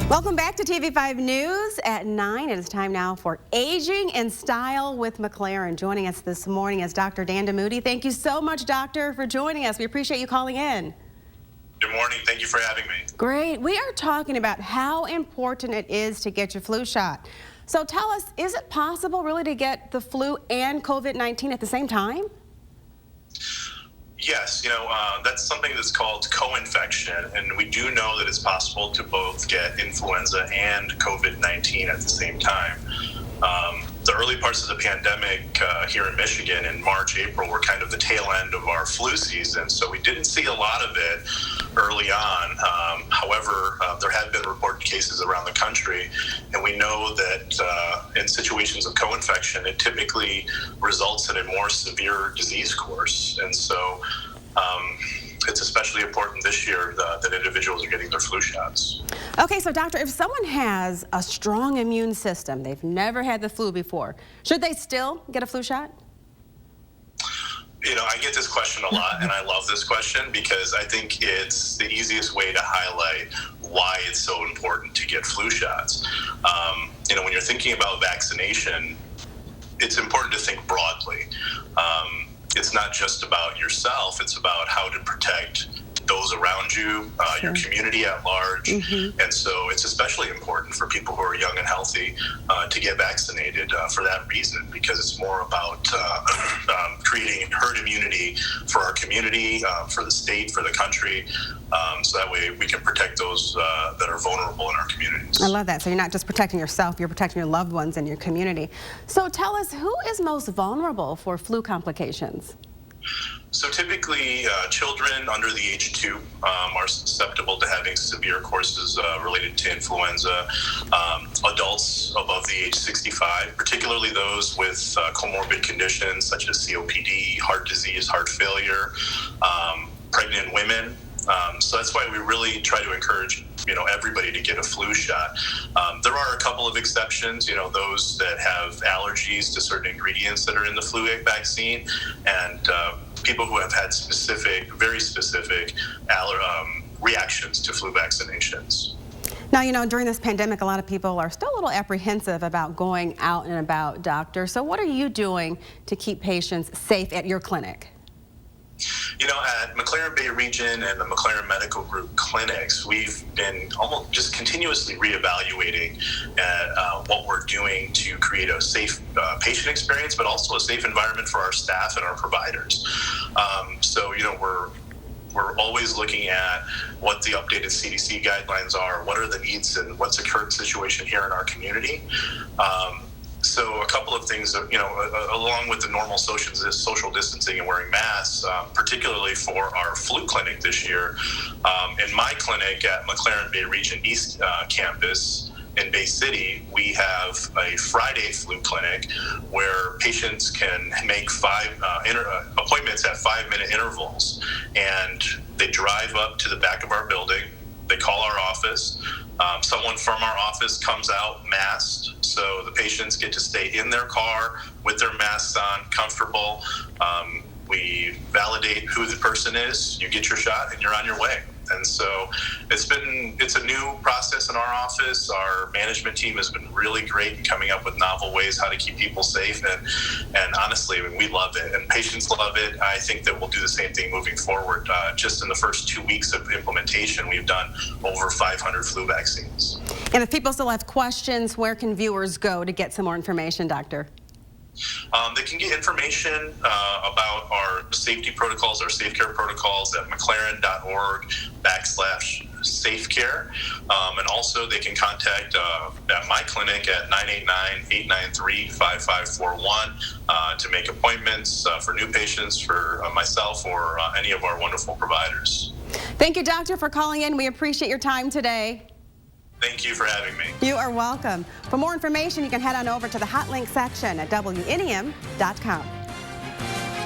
Welcome back to TV5 News at 9. It is time now for Aging in Style with McLaren. Joining us this morning is Dr. Dan DeMuti. Thank you so much, Doctor, for joining us. We appreciate you calling in. Good morning. Thank you for having me. Great. We are talking about how important it is to get your flu shot. So tell us, is it possible really to get the flu and COVID-19 at the same time? Yes, that's something that's called co-infection, and we do know that it's possible to both get influenza and COVID-19 at the same time. The early parts of the pandemic here in Michigan in March, April were kind of the tail end of our flu season, so we didn't see a lot of it early on. However, there have been reported cases around the country, and we know that in situations of co-infection, it typically results in a more severe disease course. And so it's especially important this year that individuals are getting their flu shots. Okay, so doctor, if someone has a strong immune system, they've never had the flu before, should they still get a flu shot? I get this question a lot, and I love this question because I think it's the easiest way to highlight why it's so important to get flu shots. When you're thinking about vaccination, it's important to think broadly. It's not just about yourself, it's about how to protect those around you, your community at large. And so it's especially important for people who are young and healthy to get vaccinated for that reason, because it's more about creating herd immunity for our community, for the state, for the country, so that way we can protect those that are vulnerable in our communities. I love that. So you're not just protecting yourself, you're protecting your loved ones and your community. So tell us, who is most vulnerable for flu complications? So typically, children under the age of 2 are susceptible to having severe courses related to influenza. Adults above the age 65, particularly those with comorbid conditions such as COPD, heart disease, heart failure, pregnant women. So that's why we really try to encourage everybody to get a flu shot. There are a couple of exceptions, those that have allergies to certain ingredients that are in the flu vaccine, and people who have had very specific reactions to flu vaccinations. Now, during this pandemic, a lot of people are still a little apprehensive about going out and about, doctor. So what are you doing to keep patients safe at your clinic? At McLaren Bay Region and the McLaren Medical Group clinics, we've been almost just continuously reevaluating what we're doing to create a safe patient experience, but also a safe environment for our staff and our providers. So, we're always looking at what the updated CDC guidelines are, what are the needs, and what's the current situation here in our community. So a couple of things, along with the normal social distancing and wearing masks, particularly for our flu clinic this year. In my clinic at McLaren Bay Region East Campus in Bay City, we have a Friday flu clinic where patients can make appointments at 5-minute intervals. And they drive up to the back of our building, they call our office, someone from our office comes out masked, so the patients get to stay in their car with their masks on, comfortable. We validate who the person is, you get your shot, and you're on your way. And so it's a new process in our office. Our management team has been really great in coming up with novel ways how to keep people safe. And honestly, we love it, and patients love it. I think that we'll do the same thing moving forward. Just in the first 2 weeks of implementation, we've done over 500 flu vaccines. And if people still have questions, where can viewers go to get some more information, doctor? They can get information about our safety protocols, our safe care protocols at mclaren.org/safecare. And also they can contact at my clinic at 989-893-5541 to make appointments for new patients, for myself or any of our wonderful providers. Thank you, doctor, for calling in. We appreciate your time today. Thank you for having me. You are welcome. For more information, you can head on over to the hot link section at WNEM.com.